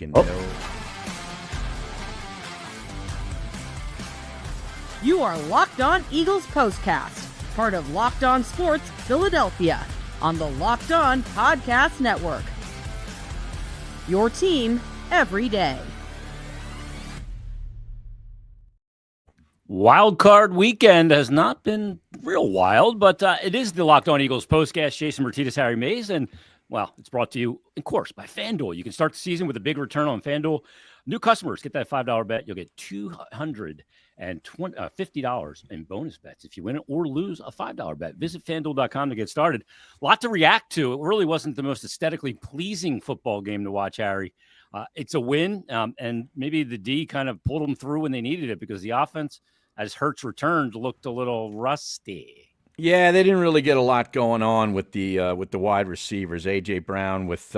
You are Locked On Eagles POSTCAST, part of Locked On Sports Philadelphia, on the Locked On Podcast Network. Your team every day. Wild card weekend has not been real wild, but it is the Locked On Eagles postcast. Jason Myrtetus, Harry Mayes, and, well, it's brought to you, of course, by FanDuel. You can start the season with a big return on FanDuel. New customers get that $5 bet. You'll get $250 in bonus bets if you win it or lose a $5 bet. Visit FanDuel.com to get started. A lot to react to. It really wasn't the most aesthetically pleasing football game to watch, Harry. It's a win, and maybe the D kind of pulled them through when they needed it because the offense, as Hurts returned, looked a little rusty. Yeah, they didn't really get a lot going on with the wide receivers. A.J. Brown with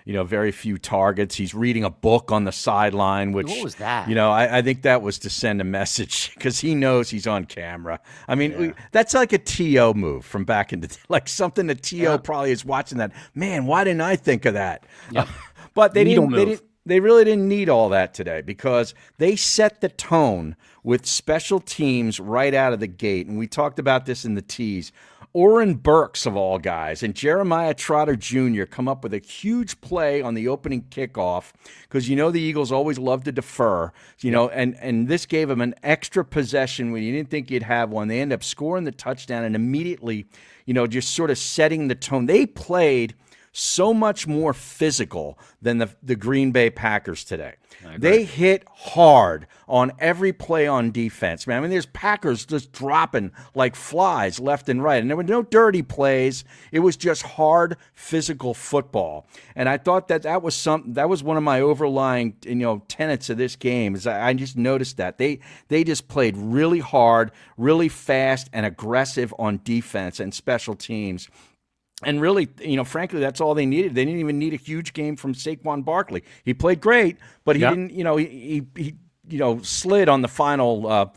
very few targets. He's reading a book on the sideline. Which, what was that? I think that was to send a message because he knows he's on camera. I mean, that's like a T.O. move from back in the like something that T.O. probably is watching that. Man, why didn't I think of that? Yep. But they didn't. They really didn't need all that today because they set the tone with special teams right out of the gate. And we talked about this in the tease. Oren Burks, of all guys, and Jeremiah Trotter Jr. come up with a huge play on the opening kickoff because, the Eagles always love to defer, and this gave them an extra possession when you didn't think you'd have one. They end up scoring the touchdown and immediately, just sort of setting the tone. They played so much more physical than the Green Bay Packers today. They hit hard on every play on defense, man. I mean, there's Packers just dropping like flies left and right. And there were no dirty plays. It was just hard physical football. And I thought that was one of my overlying, tenets of this game is I just noticed that. They just played really hard, really fast, and aggressive on defense and special teams. And really, frankly, that's all they needed. They didn't even need a huge game from Saquon Barkley. He played great, but he didn't. He slid on the final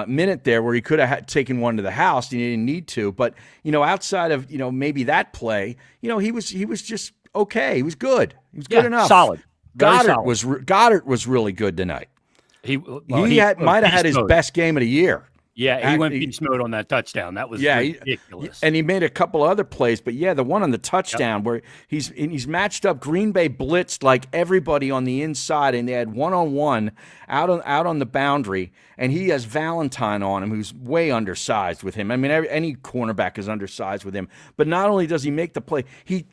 minute there where he could have taken one to the house. And he didn't need to. But outside of maybe that play, he was just okay. He was good. He was good enough. Solid. Goddard was really good tonight. He might have had his best game of the year. Yeah, he went beast mode on that touchdown. That was ridiculous. And he made a couple other plays, but the one on the touchdown where he's matched up. Green Bay blitzed like everybody on the inside, and they had one-on-one out on the boundary, and he has Valentine on him, who's way undersized with him. I mean, any cornerback is undersized with him. But not only does he make the play, he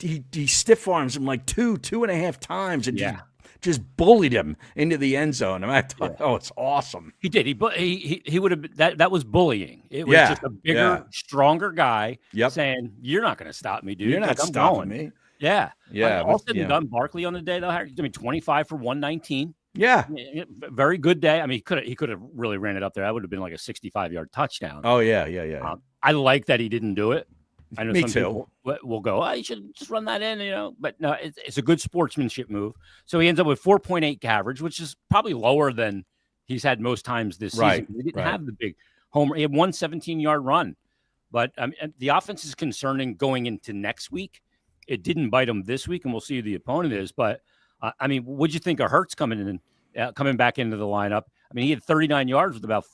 stiff arms him like two and a half times, and just bullied him into the end zone. And I thought, it's awesome. He did. He would have that was bullying. It was just a bigger, stronger guy saying, "You're not going to stop me, dude. You're not stopping me." Yeah. All said and done, Barkley on the day though, 25 for 119. Yeah. Very good day. I mean, he could have really ran it up there. That would have been like a 65-yard touchdown. Oh yeah. I like that he didn't do it. I know Me some too. people will go, you should just run that in, But no, it's a good sportsmanship move. So he ends up with 4.8 average, which is probably lower than he's had most times this season. He didn't have the big homer. He had one 17-yard run. But the offense is concerning going into next week. It didn't bite him this week, and we'll see who the opponent is. But, what'd you think of Hurts coming back into the lineup? I mean, he had 39 yards with about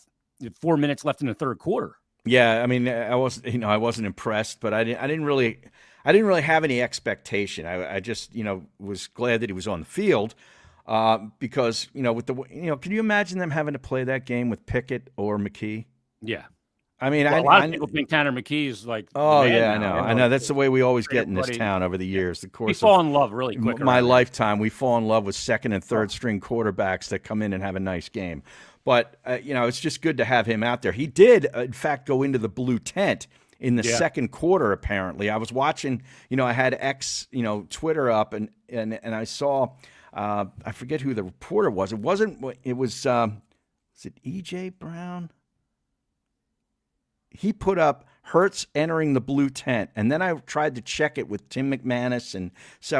4 minutes left in the third quarter. Yeah, I mean, I wasn't impressed, but I didn't really have any expectation. I just, was glad that he was on the field because, with can you imagine them having to play that game with Pickett or McKee? Yeah. I mean, a lot of people think Tanner McKee is like. Oh yeah, I know. That's the way we always get in this town over the years. The course we fall in love really quick. My lifetime, we fall in love with second and third string quarterbacks that come in and have a nice game. But, it's just good to have him out there. He did, in fact, go into the blue tent in the second quarter, apparently. I was watching, I had Twitter up, and I saw, I forget who the reporter was. Was it E.J. Brown? He put up Hurts entering the blue tent, and then I tried to check it with Tim McManus and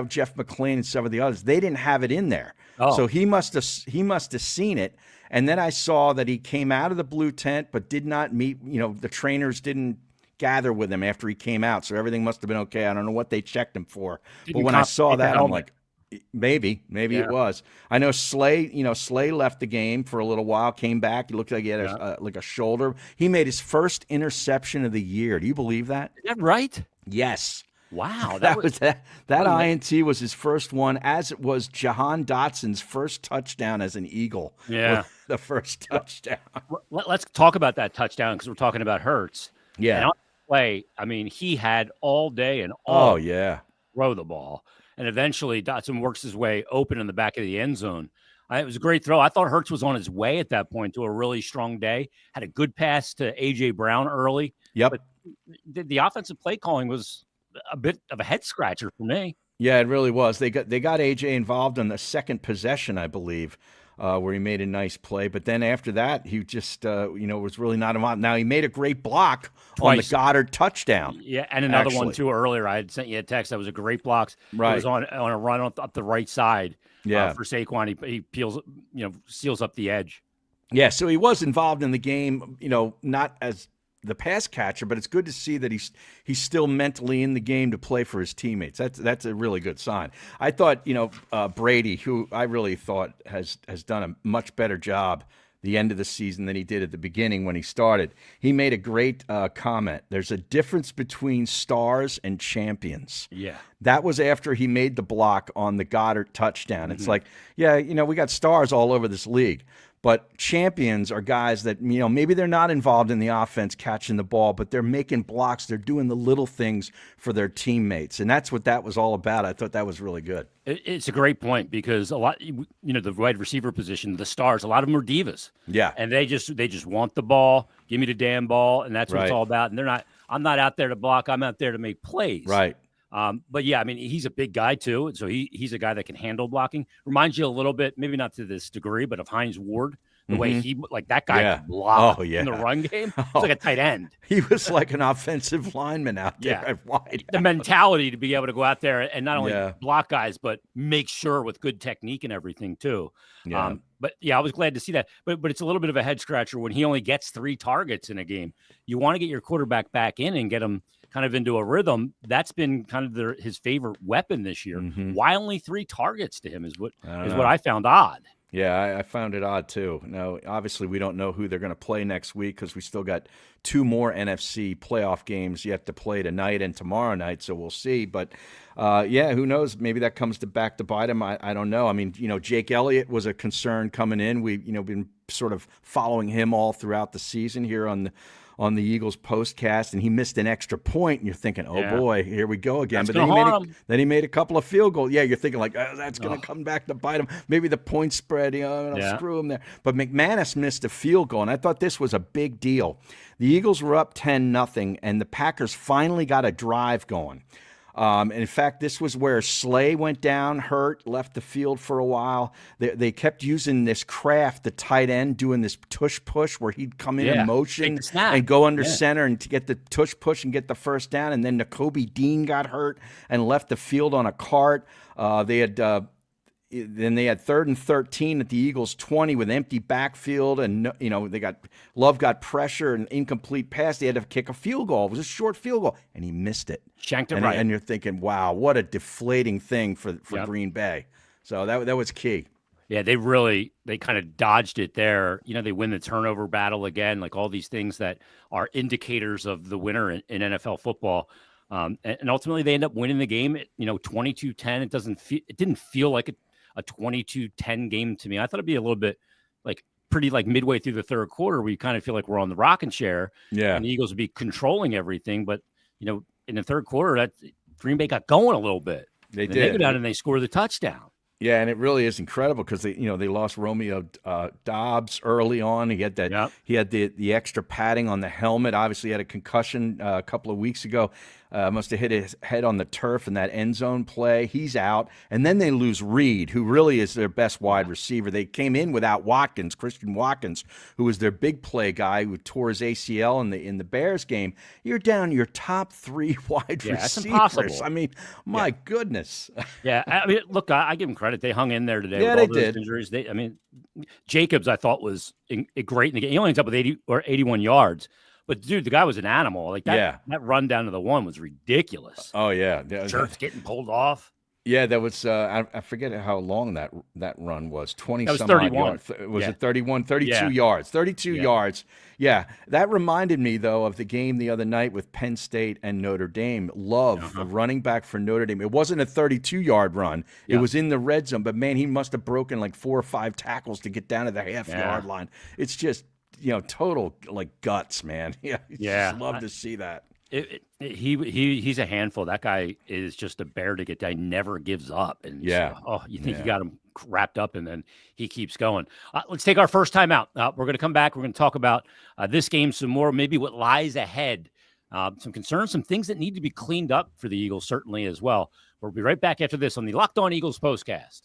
Jeff McClain and some of the others. They didn't have it in there. So he must have seen it. And then I saw that he came out of the blue tent, but did not meet, the trainers didn't gather with him after he came out. So everything must have been okay. I don't know what they checked him for. But when I saw that, I'm like, Maybe it was. I know Slay left the game for a little while, came back. He looked like he had a shoulder. He made his first interception of the year. Do you believe that? Is that right? Yes. Wow. That INT was his first one, as it was Jahan Dotson's first touchdown as an Eagle. Yeah. The first touchdown. Let's talk about that touchdown because we're talking about Hurts. Yeah. And on the play, I mean, he had all day and all throw the ball. And eventually Dotson works his way open in the back of the end zone. It was a great throw. I thought Hurts was on his way at that point to a really strong day. Had a good pass to A.J. Brown early. Yep. But the offensive play calling was a bit of a head scratcher for me. Yeah, it really was. They got A.J. involved in the second possession, I believe, where he made a nice play. But then after that, he just, was really not involved. Now, he made a great block on the Goddard touchdown. Yeah, and another one, too, earlier. I had sent you a text. That was a great block. Right. It was on a run up the right side for Saquon. He peels, seals up the edge. Yeah, so he was involved in the game, not as the pass catcher, but it's good to see that he's still mentally in the game to play for his teammates. That's a really good sign. I thought, Brady, who I really thought has done a much better job the end of the season than he did at the beginning when he started. He made a great comment. There's a difference between stars and champions. Yeah. That was after he made the block on the Goddard touchdown. It's like, we got stars all over this league. But champions are guys that, maybe they're not involved in the offense catching the ball, but they're making blocks. They're doing the little things for their teammates. And that's what that was all about. I thought that was really good. It's a great point because a lot, the wide receiver position, the stars, a lot of them are divas. Yeah. And they just want the ball. Give me the damn ball. And that's what it's all about. And I'm not out there to block. I'm out there to make plays. Right. But yeah, I mean, he's a big guy too. So he's a guy that can handle blocking. Reminds you a little bit, maybe not to this degree, but of Hines Ward, the way that guy could block in the run game. He's like a tight end. He was like an offensive lineman out there wide. The mentality to be able to go out there and not only block guys, but make sure with good technique and everything too. Yeah. But I was glad to see that. But it's a little bit of a head scratcher when he only gets 3 targets in a game. You want to get your quarterback back in and get him kind of into a rhythm. That's been kind of his favorite weapon this year. Why only 3 targets to him is what I found odd. Yeah, I found it odd too. Now, obviously, we don't know who they're going to play next week because we still got 2 more NFC playoff games yet to play tonight and tomorrow night, so we'll see. But, who knows? Maybe that comes back to bite him. I don't know. I mean, Jake Elliott was a concern coming in. We've, been sort of following him all throughout the season here on the Eagles postcast, and he missed an extra point, and you're thinking, oh boy, here we go again. That's but then he made a couple of field goals. Yeah, you're thinking like, that's going to come back to bite him. Maybe the point spread, screw him there. But McManus missed a field goal, and I thought this was a big deal. The Eagles were up 10-0, and the Packers finally got a drive going. And in fact, this was where Slay went down, hurt, left the field for a while. They kept using this Kraft, the tight end, doing this tush push where he'd come in motion and go under center and to get the tush push and get the first down. And then Nakobe Dean got hurt and left the field on a cart. Then they had 3rd and 13 at the Eagles 20 with empty backfield, and Love got pressure and incomplete pass. They had to kick a field goal. It was a short field goal, and he missed it. Shanked it right. And you're thinking, wow, what a deflating thing for Green Bay. So that was key. Yeah, they kind of dodged it there. They win the turnover battle again, like all these things that are indicators of the winner in NFL football. And ultimately, they end up winning the game at 22-10. It didn't feel like a 22-10 game to me. I thought it'd be a little bit pretty midway through the third quarter, we kind of feel like we're on the rocking chair. Yeah. And the Eagles would be controlling everything. But, in the third quarter, that Green Bay got going a little bit. They did. They go down and they score the touchdown. Yeah, and it really is incredible because they lost Romeo Dobbs early on. He had that. Yep. He had the extra padding on the helmet. Obviously, he had a concussion a couple of weeks ago. Must have hit his head on the turf in that end zone play. He's out, and then they lose Reed, who really is their best wide receiver. They came in without Watkins, Christian Watkins, who was their big play guy who tore his ACL in the Bears game. You're down your top 3 wide receivers. That's impossible. I mean, my goodness. Yeah, I mean, look, I give them credit. They hung in there today. Yeah, with all they those did. Injuries. Jacobs, I thought was great in the game. He only ends up with 80 or 81 yards. But dude, the guy was an animal. That run down to the 1 was ridiculous. Oh yeah, Shirts getting pulled off. Yeah, that was I forget how long that run was. 20 That was some 31. odd yards. Was it 31? 32 yards. 32 yards. Yeah. That reminded me though of the game the other night with Penn State and Notre Dame. Love, the running back for Notre Dame. It wasn't a 32-yard run. It was in the red zone, but man, he must have broken like 4 or 5 tackles to get down to the half-yard line. It's just, total like guts, man. Yeah. Just love to see that. He's a handful. That guy is just a bear to get down. He never gives up. And you think you got him wrapped up, and then he keeps going. Let's take our first time out. We're going to come back. We're going to talk about this game some more, maybe what lies ahead, some concerns, some things that need to be cleaned up for the Eagles, certainly as well. We'll be right back after this on the Locked On Eagles postcast.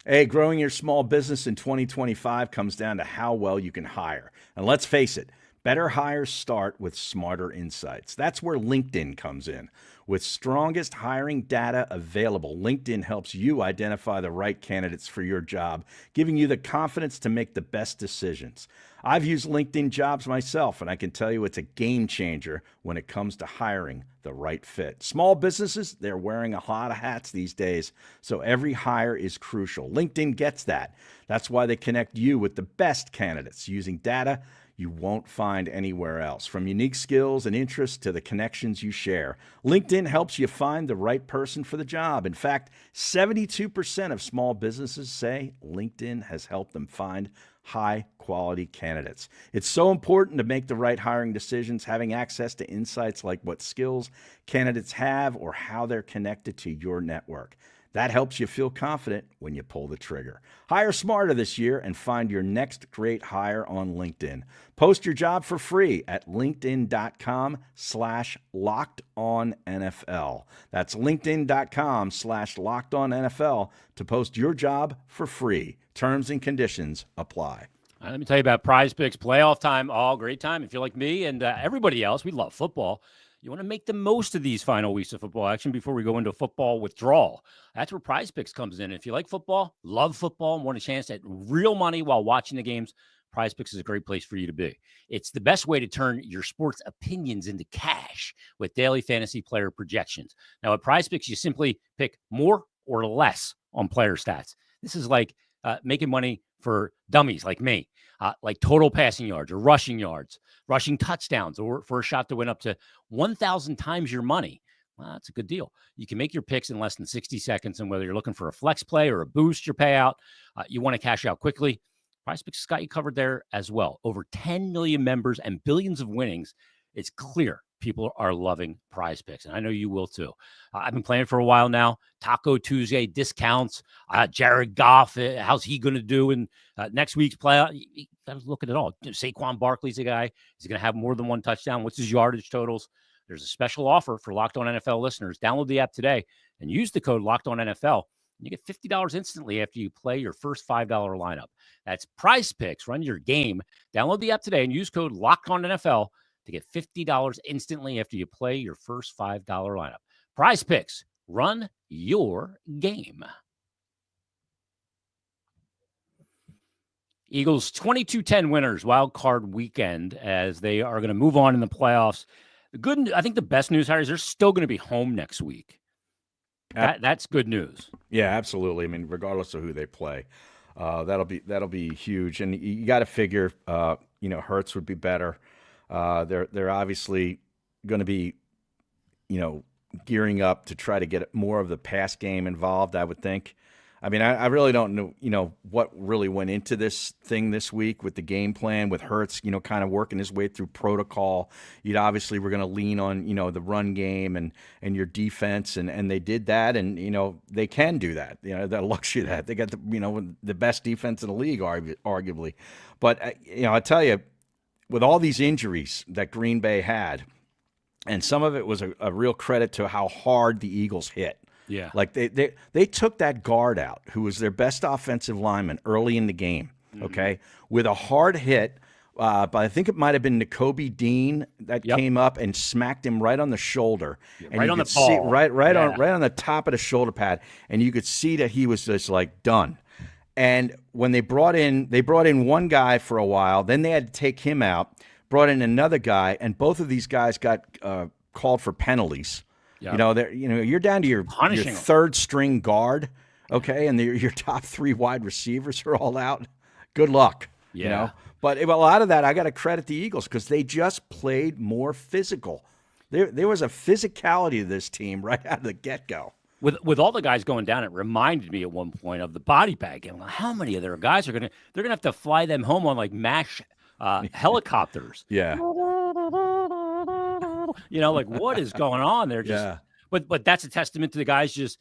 Hey, growing your small business in 2025 comes down to how well you can hire. And let's face it, better hires start with smarter insights. That's where LinkedIn comes in. With strongest hiring data available, LinkedIn helps you identify the right candidates for your job, giving you the confidence to make the best decisions. I've used LinkedIn Jobs myself, and I can tell you it's a game changer when it comes to hiring the right fit. Small businesses, they're wearing a lot of hats these days, so every hire is crucial. LinkedIn gets that. That's why they connect you with the best candidates using data you won't find anywhere else. From unique skills and interests to the connections you share, LinkedIn helps you find the right person for the job. In fact, 72% of small businesses say LinkedIn has helped them find high-quality candidates. It's so important to make the right hiring decisions, having access to insights like what skills candidates have or how they're connected to your network. That helps you feel confident when you pull the trigger. Hire smarter this year and find your next great hire on LinkedIn. Post your job for free at linkedin.com/lockedonnfl. That's linkedin.com/lockedonnfl to post your job for free. Terms and conditions apply. Let me tell you about Prize Picks. Playoff time, all great time. If you're like me and everybody else, we love football. You want to make the most of these final weeks of football action before we go into football withdrawal. That's where Prize Picks comes in. If you like football, love football, and want a chance at real money while watching the games, Prize Picks is a great place for you to be. It's the best way to turn your sports opinions into cash with daily fantasy player projections. Now, at Prize Picks, you simply pick more or less on player stats. This is like making money for dummies like me, like total passing yards or rushing touchdowns, or for a shot to win up to 1,000 times your money. Well, that's a good deal. You can make your picks in less than 60 seconds, and whether you're looking for a flex play or a boost your payout, you want to cash out quickly, Prize Picks has got you covered there as well. Over 10 million members and billions of winnings. It's clear people are loving Prize Picks, and I know you will too. I've been playing for a while now. Taco Tuesday discounts. Jared Goff, how's he going to do in next week's playoff? You got to look at it all. Saquon Barkley's a guy. Is he going to have more than one touchdown? What's his yardage totals? There's a special offer for Locked On NFL listeners. Download the app today and use the code Locked On NFL. And you get $50 instantly after you play your first $5 lineup. That's Prize Picks. Run your game. Download the app today and use code Locked On NFL to get $50 instantly after you play your first $5 lineup. Prize Picks. Run your game. Eagles 22-10 winners, wild card weekend, as they are going to move on in the playoffs. I think the best news, Harry, is they're still going to be home next week. That's good news. Yeah, absolutely. I mean, regardless of who they play, that'll be huge. And you got to figure, Hurts would be better. They're obviously going to be, gearing up to try to get more of the pass game involved, I would think. I mean, I really don't know, what really went into this thing this week with the game plan with Hurts, kind of working his way through protocol. You'd obviously were going to lean on, the run game and your defense, and they did that, and, they can do that. That luxury that. They got the best defense in the league, arguably. But, I tell you, with all these injuries that Green Bay had, and some of it was a real credit to how hard the Eagles hit. Yeah. Like they took that guard out, who was their best offensive lineman early in the game, okay, with a hard hit. But I think it might have been Nakobe Dean that came up and smacked him right on the shoulder. And right on the ball. Right on the top of the shoulder pad. And you could see that he was just like done. And when they brought in one guy for a while, then they had to take him out, brought in another guy, and both of these guys got called for penalties. Yeah. You're down to your third string guard, okay, and your top 3 wide receivers are all out. Good luck. Yeah. But a lot of that, I got to credit the Eagles because they just played more physical. There was a physicality to this team right out of the get-go. With all the guys going down, it reminded me at one point of the body bag game. How many of their guys they're gonna have to fly them home on like MASH helicopters? Yeah. Like what is going on? They're just, but that's a testament to the guys just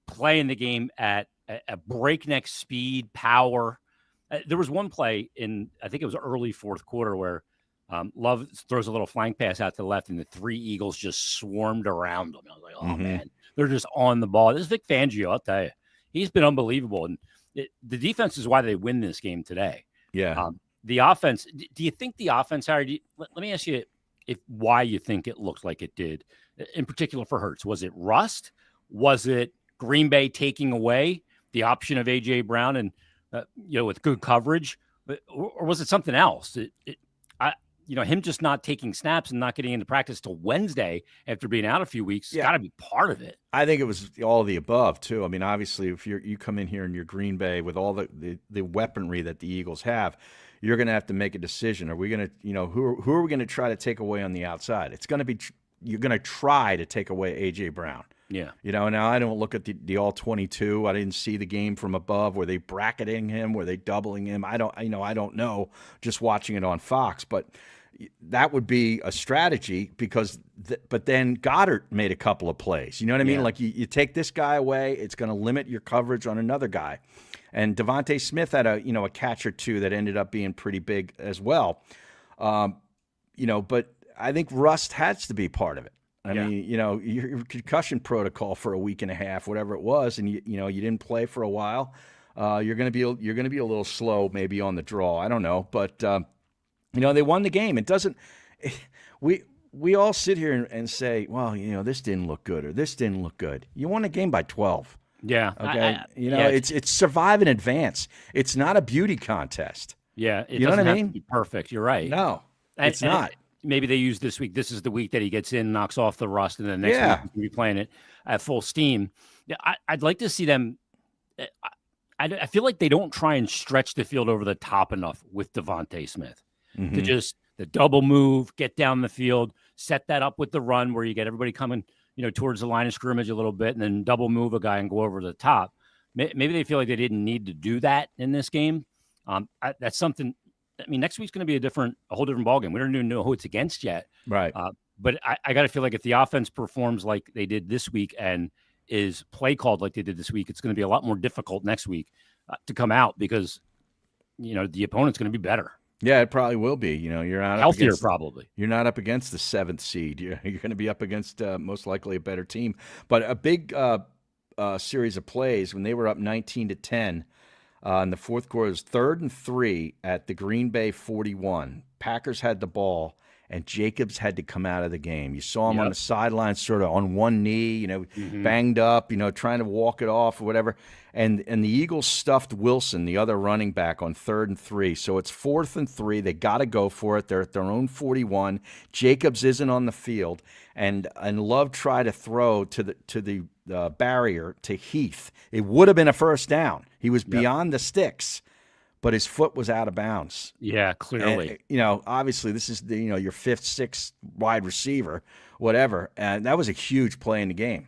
playing the game at a breakneck speed, power. There was one play I think it was early fourth quarter where Love throws a little flank pass out to the left, and the 3 Eagles just swarmed around them. I was like, oh man, they're just on the ball. This is Vic Fangio, I'll tell you, he's been unbelievable, and the defense is why they win this game today. Yeah. The offense. Do you think the offense, Harry? Let me ask you why you think it looked like it did, in particular for Hurts. Was it rust? Was it Green Bay taking away the option of A.J. Brown and with good coverage, or was it something else? Him just not taking snaps and not getting into practice till Wednesday after being out a few weeks. Got to be part of it. I think it was all of the above too. I mean, obviously, if you come in here and you're Green Bay with all the weaponry that the Eagles have, you're going to have to make a decision. Are we going to, who are we going to try to take away on the outside? It's going to be you're going to try to take away A.J. Brown. Yeah. Now I don't look at the all 22. I didn't see the game from above. Were they bracketing him? Were they doubling him? I don't know. Just watching it on Fox, but that would be a strategy because. But then Goddard made a couple of plays. You know what I mean? Like you take this guy away, it's going to limit your coverage on another guy. And Devontae Smith had a catch or two that ended up being pretty big as well. But I think rust has to be part of it. I mean, your concussion protocol for a week and a half, whatever it was, and you didn't play for a while. You're going to be a little slow maybe on the draw. I don't know, but they won the game. It doesn't. We all sit here and say, well, this didn't look good or this didn't look good. You won a game by 12. Yeah. Okay. It's survive and advance. It's not a beauty contest. Yeah. It doesn't have to be perfect. You're right. No, it's not. Maybe they use this week. This is the week that he gets in, knocks off the rust, and then next week he's going to be playing it at full steam. Yeah, I'd like to see them. I feel like they don't try and stretch the field over the top enough with Devontae Smith to just the double move, get down the field, set that up with the run where you get everybody coming, towards the line of scrimmage a little bit, and then double move a guy and go over the top. Maybe they feel like they didn't need to do that in this game. That's something. I mean, next week's going to be a whole different ballgame. We don't even know who it's against yet. Right. But I got to feel like if the offense performs like they did this week and is play called like they did this week, it's going to be a lot more difficult next week to come out because, the opponent's going to be better. Yeah, it probably will be. You're not healthier, probably. You're not up against the 7th seed. You're going to be up against most likely a better team. But a big series of plays when they were up 19-10. In the fourth quarter, it was 3rd and 3 at the Green Bay 41. Packers had the ball, and Jacobs had to come out of the game. You saw him on the sideline, sort of on one knee, banged up, trying to walk it off or whatever. And the Eagles stuffed Wilson, the other running back, on 3rd and 3. So it's 4th and 3. They got to go for it. They're at their own 41. Jacobs isn't on the field, and Love tried to throw to the barrier to Heath. It would have been a first down. He was beyond the sticks, but his foot was out of bounds. Yeah, clearly. And, obviously this is your 5th, 6th wide receiver, whatever. And that was a huge play in the game.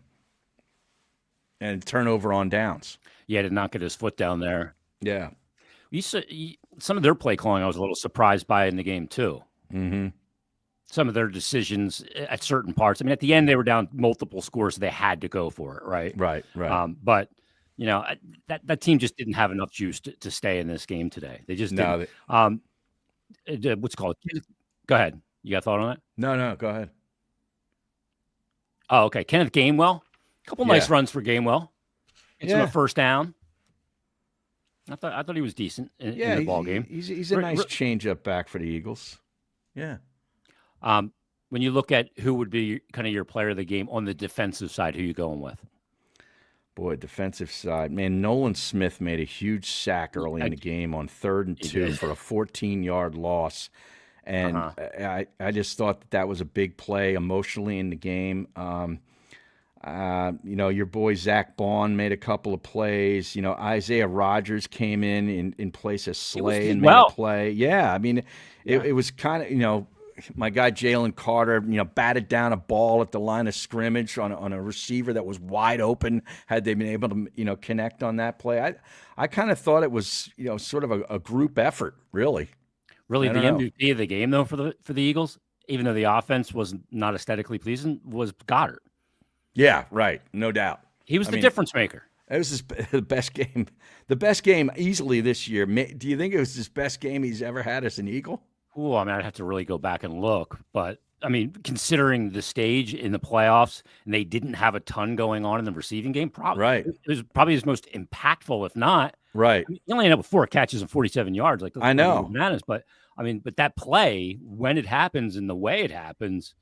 And turnover on downs. Yeah, to not get his foot down there. Yeah. Some of their play calling I was a little surprised by in the game too. Mm-hmm. Some of their decisions at certain parts. I mean, at the end they were down multiple scores, so they had to go for it, right? Right. But that team just didn't have enough juice to stay in this game today. They just didn't. What's it called? Go ahead. You got a thought on that? No, go ahead. Oh, okay. Kenneth Gainwell. A couple nice runs for Gainwell. It's a first down. I thought he was decent in the ball game. He's a nice change-up back for the Eagles. Yeah. When you look at who would be kind of your player of the game on the defensive side, who are you going with? Boy, defensive side. Man, Nolan Smith made a huge sack early in the game on 3rd and 2 for a 14-yard loss. And I just thought that was a big play emotionally in the game. Your boy Zach Bond made a couple of plays. Isaiah Rodgers came in place of Slay and made a play. Yeah, I mean, it was kind of, my guy Jalen Carter, batted down a ball at the line of scrimmage on a receiver that was wide open. Had they been able to, connect on that play, I kind of thought it was, sort of a group effort, really. Really, the MVP of the game though for the Eagles, even though the offense was not aesthetically pleasing, was Goddard. Yeah, right, no doubt. He was the difference maker. It was the best game easily this year. Do you think it was his best game he's ever had as an Eagle? Oh, I mean, I'd have to really go back and look, but I mean, considering the stage in the playoffs, and they didn't have a ton going on in the receiving game, right? It was probably his most impactful, if not. Right. I mean, he only ended up with 4 catches and 47 yards. Like I know, bananas, but I mean, but that play when it happens and the way it happens,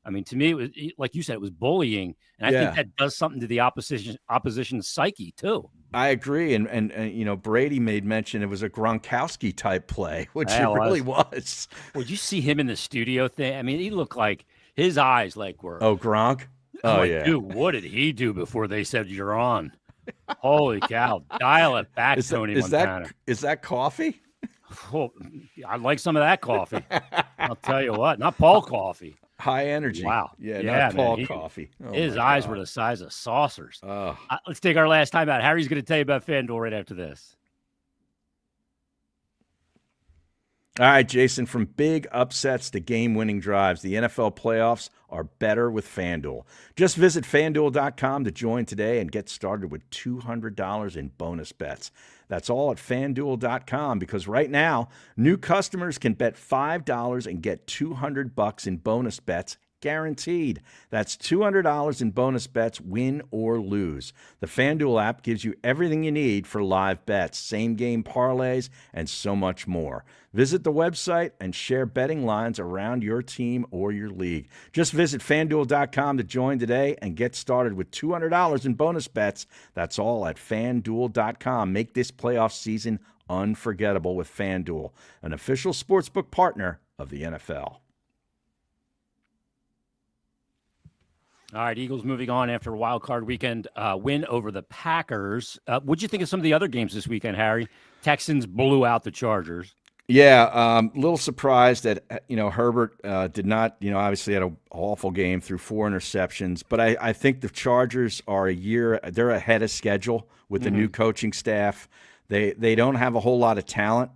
I mean, to me, it was like you said, it was bullying, and I think that does something to the opposition's psyche too. I agree, and Brady made mention it was a Gronkowski type play, which it really was. Well, you see him in the studio thing? I mean, he looked like his eyes were. Oh, Gronk. Oh like, yeah, dude, what did he do before they said you're on? Holy cow! Dial it back, Tony Montana. Is that coffee? Oh, I'd like some of that coffee. I'll tell you what, not Paul coffee. High energy. Wow. Yeah, not Paul coffee. Oh, his eyes were the size of saucers. Let's take our last time out. Harry's going to tell you about FanDuel right after this. All right, Jason, from big upsets to game-winning drives, the NFL playoffs are better with FanDuel. Just visit FanDuel.com to join today and get started with $200 in bonus bets. That's all at FanDuel.com because right now, new customers can bet $5 and get $200 in bonus bets guaranteed. That's $200 in bonus bets, win or lose. The FanDuel app gives you everything you need for live bets, same-game parlays, and so much more. Visit the website and share betting lines around your team or your league. Just visit FanDuel.com to join today and get started with $200 in bonus bets. That's all at FanDuel.com. Make this playoff season unforgettable with FanDuel, an official sportsbook partner of the NFL. All right, Eagles moving on after a wild card weekend win over the Packers. What'd you think of some of the other games this weekend, Harry? Texans blew out the Chargers. Yeah, a little surprised that, Herbert did not, obviously had an awful game, threw 4 interceptions. But I think the Chargers are they're ahead of schedule with the new coaching staff. They don't have a whole lot of talent.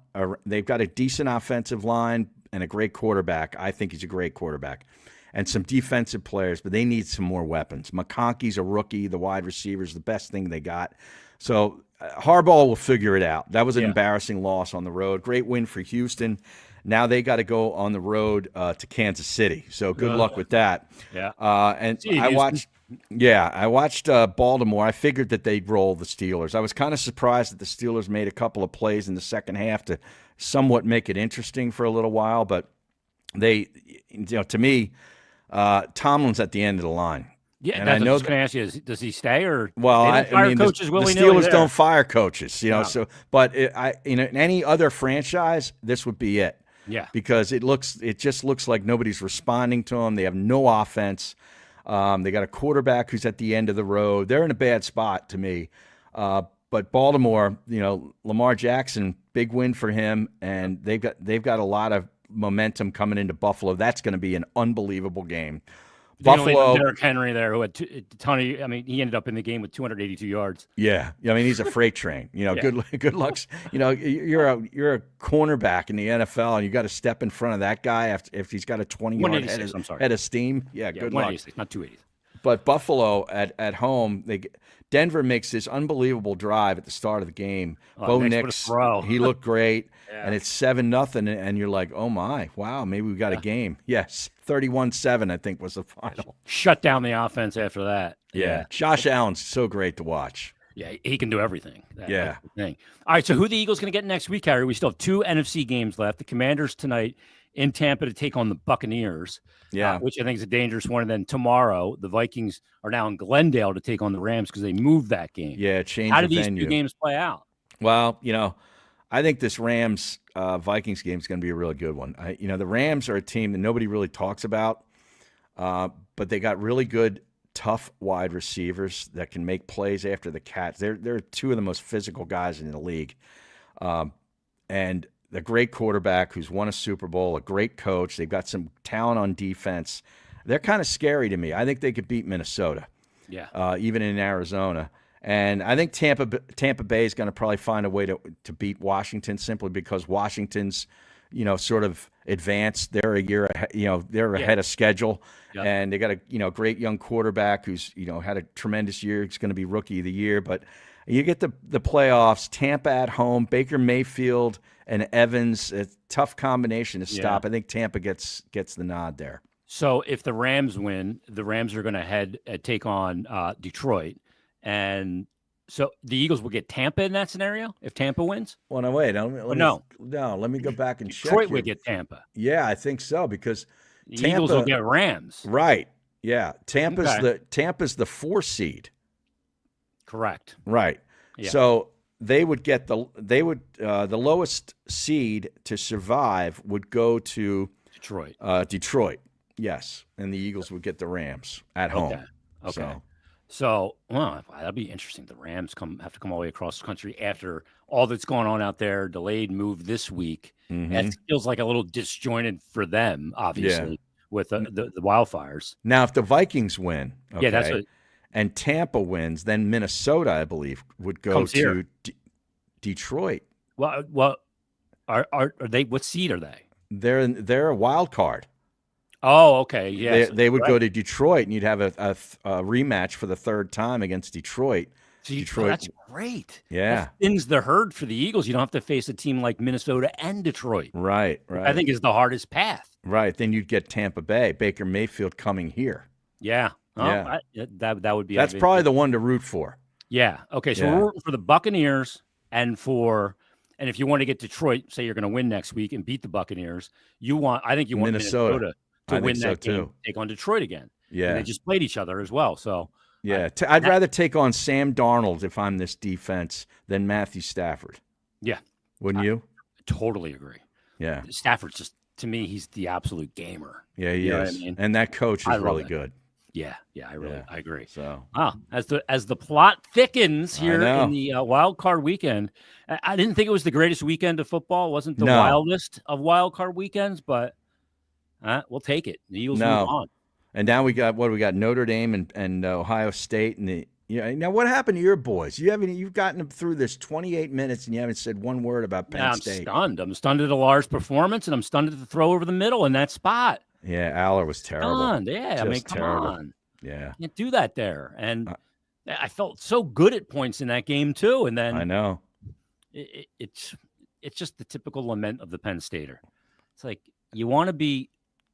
They've got a decent offensive line and a great quarterback. I think he's a great quarterback. And some defensive players, but they need some more weapons. McConkey's a rookie. The wide receiver's the best thing they got. So Harbaugh will figure it out. That was an embarrassing loss on the road. Great win for Houston. Now they got to go on the road to Kansas City. So good luck with that. Yeah. And I watched Baltimore. I figured that they'd roll the Steelers. I was kind of surprised that the Steelers made a couple of plays in the second half to somewhat make it interesting for a little while. But they, to me, Tomlin's at the end of the line. Yeah, and I know. I was going to ask you: does he stay or? Well, the Steelers don't fire coaches, No. So, but in any other franchise, this would be it. Yeah, because it just looks like nobody's responding to them. They have no offense. They got a quarterback who's at the end of the road. They're in a bad spot to me. But Baltimore, Lamar Jackson, big win for him, and they've got a lot of momentum coming into Buffalo. That's going to be an unbelievable game. Buffalo, Derrick Henry there, who had a ton of. I mean, he ended up in the game with 282 yards. Yeah, I mean, he's a freight train. Good luck. You're a cornerback in the NFL, and you got to step in front of that guy if he's got a 20-yard head of steam. Yeah, good luck. Not 280. But Buffalo at home, Denver makes this unbelievable drive at the start of the game. Bo Nix, he looked great, and it's 7-0, and you're like, oh my, wow, maybe we got a game. Yes, 31-7, I think was the final. Shut down the offense after that. Yeah. Josh Allen's so great to watch. Yeah, he can do everything. That's the thing. All right, so who the Eagles going to get next week, Harry? We still have 2 NFC games left. The Commanders tonight in Tampa to take on the Buccaneers, which I think is a dangerous one. And then tomorrow, the Vikings are now in Glendale to take on the Rams because they moved that game. Yeah, change How the do these venue. 2 games play out? Well, I think this Rams-Vikings game is going to be a really good one. The Rams are a team that nobody really talks about, but they got really good tough wide receivers that can make plays after the catch. They're two of the most physical guys in the league. And a great quarterback who's won a Super Bowl, a great coach. They've got some talent on defense. They're kind of scary to me. I think they could beat Minnesota. Yeah. Even in Arizona. And I think Tampa Bay is going to probably find a way to beat Washington simply because Washington's, sort of advanced. They're a year ahead, they're ahead of schedule. Yep. And they got a great young quarterback who's, had a tremendous year. He's going to be rookie of the year. But you get the playoffs, Tampa at home, Baker Mayfield and Evans, a tough combination to stop. I think Tampa gets the nod there. So if the Rams win, the Rams are going to take on Detroit. And so the Eagles will get Tampa in that scenario if Tampa wins? Well, no, wait. Let me go back and check. Detroit would get Tampa. Yeah, I think so because the Eagles will get Rams. Right. Yeah. Tampa's the 4 seed. Correct. Right. Yeah. So they would get the lowest seed to survive would go to Detroit. Yes, and the Eagles would get the Rams at home. Okay. So, well, that'll be interesting. The Rams have to come all the way across the country after all that's going on out there. Delayed move this week. Mm-hmm. That feels like a little disjointed for them, obviously, with the wildfires. Now, if the Vikings win, that's what. And Tampa wins, then Minnesota, I believe, would go to Detroit. Well, are they? What seed are they? They're a wild card. Oh, okay. Yeah, they would go to Detroit, and you'd have a rematch for the third time against Detroit. Detroit, that's great. Yeah, that thins the herd for the Eagles. You don't have to face a team like Minnesota and Detroit. Right. I think is the hardest path. Right. Then you'd get Tampa Bay, Baker Mayfield coming here. Yeah. Yeah. That would be. That's probably the one to root for. Yeah. Okay. So we're rooting for the Buccaneers and if you want to get Detroit, say you're going to win next week and beat the Buccaneers, I think you want Minnesota to win that game, take on Detroit again. Yeah. And they just played each other as well. So yeah, I'd rather take on Sam Darnold if I'm this defense than Matthew Stafford. Yeah. Wouldn't you? Totally agree. Yeah. Stafford's just, to me, he's the absolute gamer. Yeah, he is. I mean? And that coach is really good. Yeah, I agree. So, as the plot thickens here in the wild card weekend, I didn't think it was the greatest weekend of football. It wasn't the wildest of wild card weekends, but we'll take it. The Eagles move on. And now we got Notre Dame and Ohio State and now what happened to your boys? You've gotten them through this 28 minutes and you haven't said one word about Penn State. I'm stunned at Alar's performance, and I'm stunned at the throw over the middle in that spot. Yeah, Aller was terrible. Come on. Yeah. You can't do that there. And I felt so good at points in that game too. And then I know. It's just the typical lament of the Penn Stater. It's like you want to be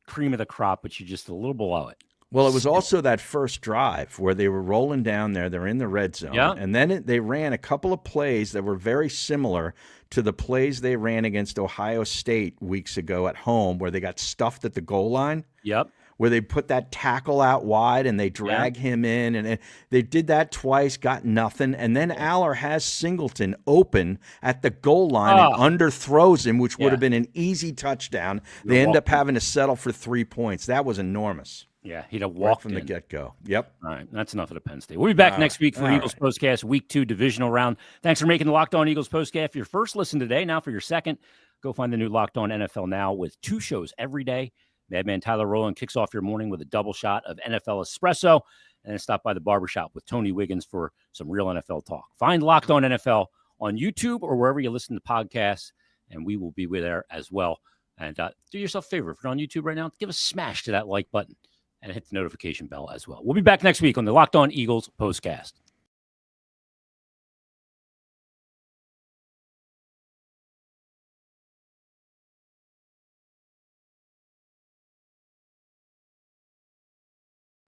cream of the crop, but you're just a little below it. Well, it was also that first drive where they were rolling down there. They're in the red zone. Yeah. And then they ran a couple of plays that were very similar to the plays they ran against Ohio State weeks ago at home where they got stuffed at the goal line. Yep. Where they put that tackle out wide and they drag him in. And they did that twice, got nothing. And then Aller has Singleton open at the goal line and underthrows him, which would have been an easy touchdown. They end up having to settle for 3 points. That was enormous. Yeah, he'd have walked from the get-go. Yep. All right, that's enough of the Penn State. We'll be back next week for Eagles Postcast Week 2 divisional round. Thanks for making the Locked On Eagles Postcast for your first listen today. Now for your second, go find the new Locked On NFL Now with 2 shows every day. Madman Tyler Rowland kicks off your morning with a double shot of NFL espresso, and then stop by the barbershop with Tony Wiggins for some real NFL talk. Find Locked On NFL on YouTube or wherever you listen to podcasts, and we will be there as well. And do yourself a favor. If you're on YouTube right now, give a smash to that like button and hit the notification bell as well. We'll be back next week on the Locked On Eagles Postcast.